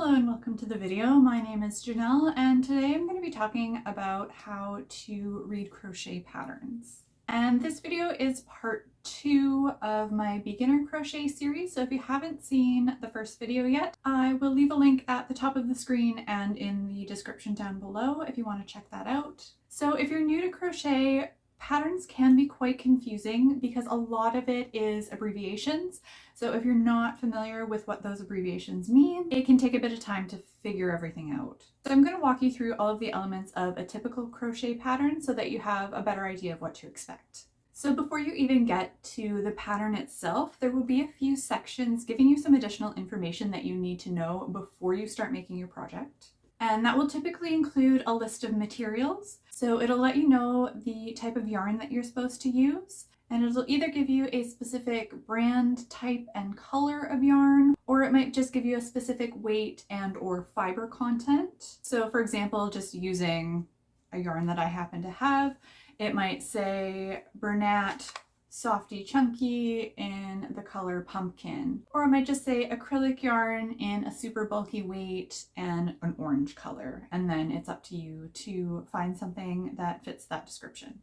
Hello and welcome to the video. My name is Janelle and today I'm going to be talking about how to read crochet patterns. And this video is part 2 of my beginner crochet series. So if you haven't seen the first video yet, I will leave a link at the top of the screen and in the description down below if you want to check that out. So if you're new to crochet, patterns can be quite confusing because a lot of it is abbreviations. So if you're not familiar with what those abbreviations mean, it can take a bit of time to figure everything out. So I'm going to walk you through all of the elements of a typical crochet pattern so that you have a better idea of what to expect. So before you even get to the pattern itself, there will be a few sections giving you some additional information that you need to know before you start making your project. And that will typically include a list of materials. So it'll let you know the type of yarn that you're supposed to use. And it'll either give you a specific brand, type, and color of yarn, or it might just give you a specific weight and or fiber content. So for example, just using a yarn that I happen to have, it might say Bernat Softy Chunky in the color pumpkin, or it might just say acrylic yarn in a super bulky weight and an orange color, and then it's up to you to find something that fits that description.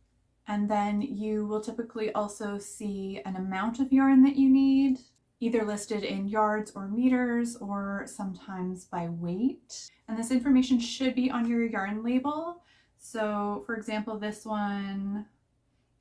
And then you will typically also see an amount of yarn that you need, either listed in yards or meters, or sometimes by weight. And this information should be on your yarn label. So for example, this one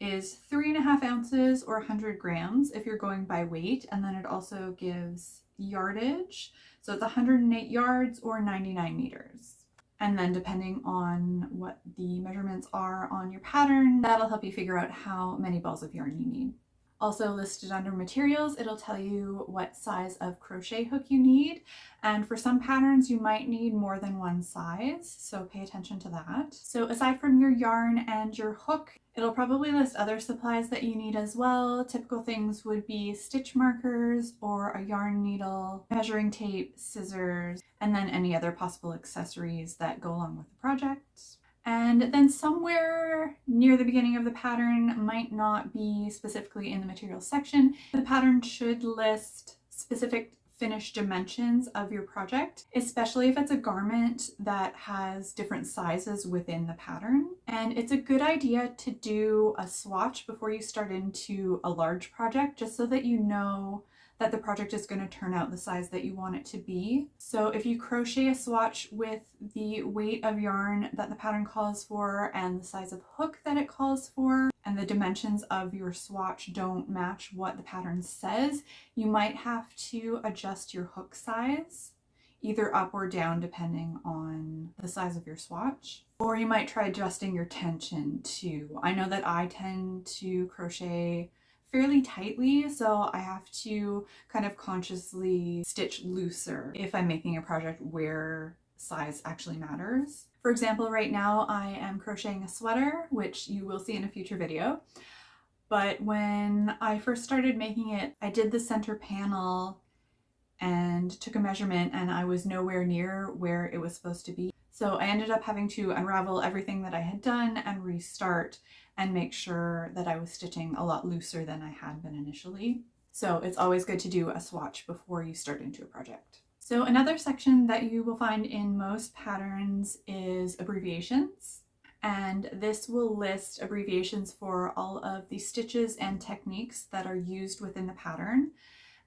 is 3.5 ounces or 100 grams if you're going by weight, and then it also gives yardage. So it's 108 yards or 99 meters. And then depending on what the measurements are on your pattern, that'll help you figure out how many balls of yarn you need. Also listed under materials, it'll tell you what size of crochet hook you need. And for some patterns, you might need more than one size, so pay attention to that. So aside from your yarn and your hook, it'll probably list other supplies that you need as well. Typical things would be stitch markers or a yarn needle, measuring tape, scissors, and then any other possible accessories that go along with the project. And then somewhere near the beginning of the pattern, might not be specifically in the materials section, the pattern should list specific finished dimensions of your project, especially if it's a garment that has different sizes within the pattern. And it's a good idea to do a swatch before you start into a large project, just so that you know that the project is going to turn out the size that you want it to be. So if you crochet a swatch with the weight of yarn that the pattern calls for and the size of hook that it calls for, and the dimensions of your swatch don't match what the pattern says, you might have to adjust your hook size, either up or down depending on the size of your swatch. Or you might try adjusting your tension too. I know that I tend to crochet fairly tightly, so I have to kind of consciously stitch looser if I'm making a project where size actually matters. For example, right now I am crocheting a sweater, which you will see in a future video. But when I first started making it, I did the center panel and took a measurement, and I was nowhere near where it was supposed to be. So I ended up having to unravel everything that I had done and restart and make sure that I was stitching a lot looser than I had been initially. So it's always good to do a swatch before you start into a project. So another section that you will find in most patterns is abbreviations. And this will list abbreviations for all of the stitches and techniques that are used within the pattern.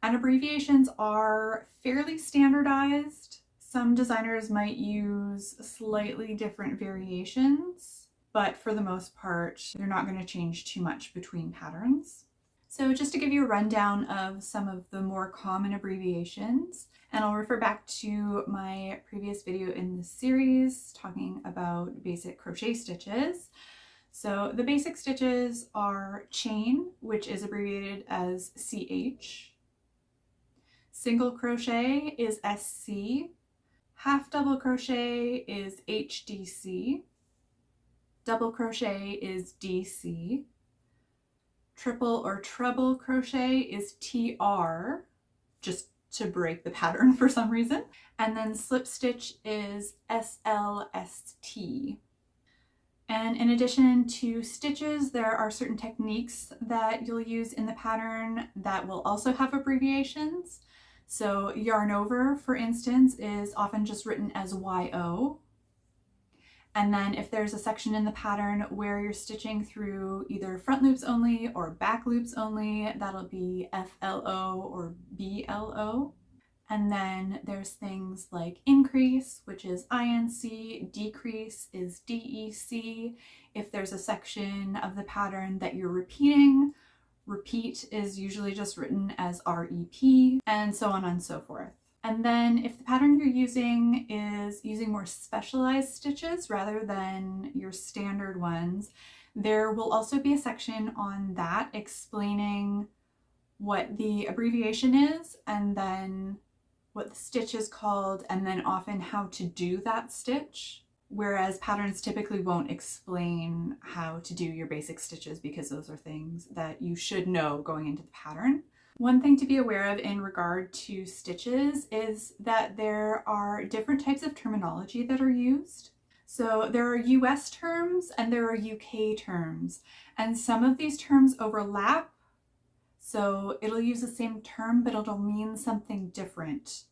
And abbreviations are fairly standardized. Some designers might use slightly different variations, but for the most part, they're not going to change too much between patterns. So just to give you a rundown of some of the more common abbreviations, and I'll refer back to my previous video in this series talking about basic crochet stitches. So the basic stitches are chain, which is abbreviated as CH. Single crochet is SC. Half double crochet is HDC. Double crochet is DC. Triple or treble crochet is TR, just to break the pattern for some reason. And then slip stitch is SLST. And in addition to stitches, there are certain techniques that you'll use in the pattern that will also have abbreviations. So yarn over, for instance, is often just written as YO. And then if there's a section in the pattern where you're stitching through either front loops only or back loops only, that'll be FLO or BLO. And then there's things like increase, which is INC, decrease is DEC. If there's a section of the pattern that you're repeating, repeat is usually just written as REP, and so on and so forth. And then if the pattern you're using is using more specialized stitches rather than your standard ones, there will also be a section on that explaining what the abbreviation is and then what the stitch is called, and then often how to do that stitch. Whereas patterns typically won't explain how to do your basic stitches because those are things that you should know going into the pattern. One thing to be aware of in regard to stitches is that there are different types of terminology that are used. So there are US terms and there are UK terms, and some of these terms overlap. So it'll use the same term, but it'll mean something different.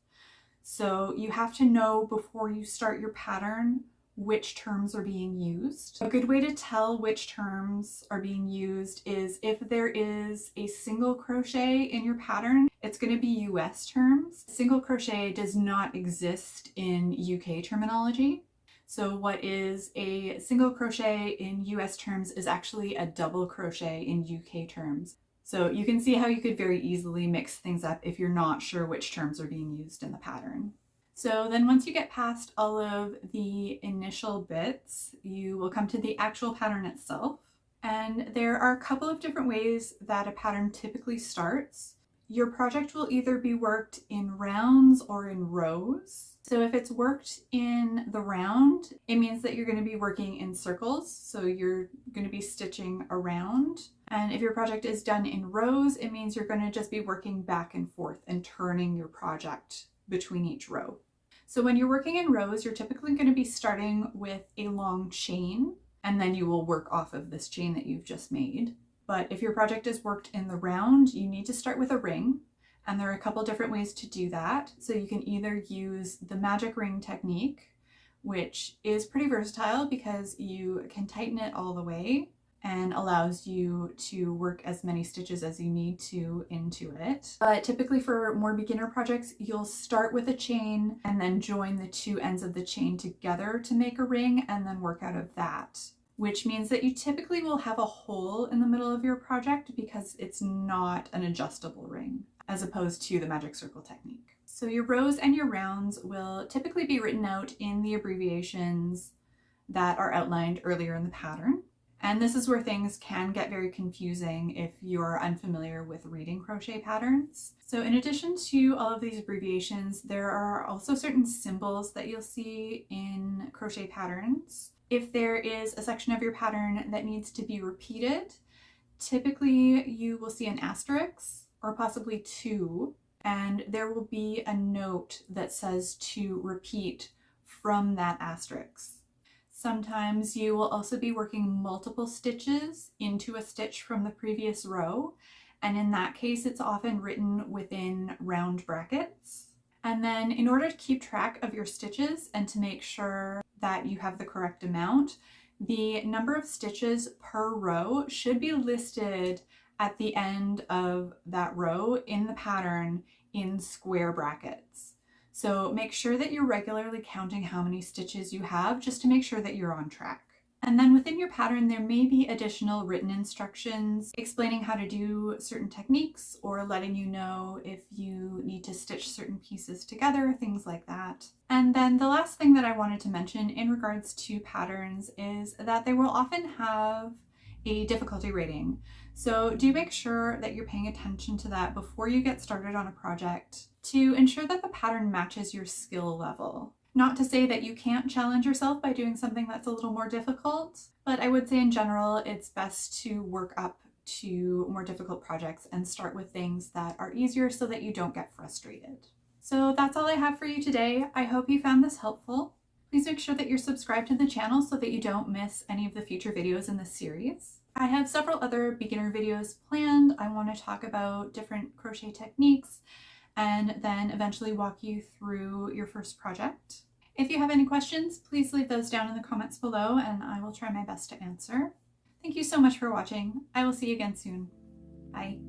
So you have to know before you start your pattern which terms are being used. A good way to tell which terms are being used is if there is a single crochet in your pattern, it's going to be US terms. Single crochet does not exist in UK terminology. So what is a single crochet in US terms is actually a double crochet in UK terms. So you can see how you could very easily mix things up if you're not sure which terms are being used in the pattern. So then once you get past all of the initial bits, you will come to the actual pattern itself. And there are a couple of different ways that a pattern typically starts. Your project will either be worked in rounds or in rows. So if it's worked in the round, it means that you're going to be working in circles. So you're going to be stitching around. And if your project is done in rows, it means you're going to just be working back and forth and turning your project between each row. So when you're working in rows, you're typically going to be starting with a long chain, and then you will work off of this chain that you've just made. But if your project is worked in the round, you need to start with a ring. And there are a couple different ways to do that. So you can either use the magic ring technique, which is pretty versatile because you can tighten it all the way and allows you to work as many stitches as you need to into it. But typically for more beginner projects, you'll start with a chain and then join the two ends of the chain together to make a ring and then work out of that, which means that you typically will have a hole in the middle of your project because it's not an adjustable ring, as opposed to the magic circle technique. So your rows and your rounds will typically be written out in the abbreviations that are outlined earlier in the pattern. And this is where things can get very confusing if you're unfamiliar with reading crochet patterns. So in addition to all of these abbreviations, there are also certain symbols that you'll see in crochet patterns. If there is a section of your pattern that needs to be repeated, typically you will see an asterisk or possibly two, and there will be a note that says to repeat from that asterisk. Sometimes you will also be working multiple stitches into a stitch from the previous row, and in that case it's often written within round brackets. And then in order to keep track of your stitches and to make sure that you have the correct amount, the number of stitches per row should be listed at the end of that row in the pattern in square brackets. So make sure that you're regularly counting how many stitches you have just to make sure that you're on track. And then within your pattern, there may be additional written instructions explaining how to do certain techniques or letting you know if you need to stitch certain pieces together, things like that. And then the last thing that I wanted to mention in regards to patterns is that they will often have a difficulty rating. So do make sure that you're paying attention to that before you get started on a project to ensure that the pattern matches your skill level. Not to say that you can't challenge yourself by doing something that's a little more difficult, but I would say in general, it's best to work up to more difficult projects and start with things that are easier so that you don't get frustrated. So that's all I have for you today. I hope you found this helpful. Please make sure that you're subscribed to the channel so that you don't miss any of the future videos in this series. I have several other beginner videos planned. I want to talk about different crochet techniques and then eventually walk you through your first project. If you have any questions, please leave those down in the comments below and I will try my best to answer. Thank you so much for watching. I will see you again soon. Bye.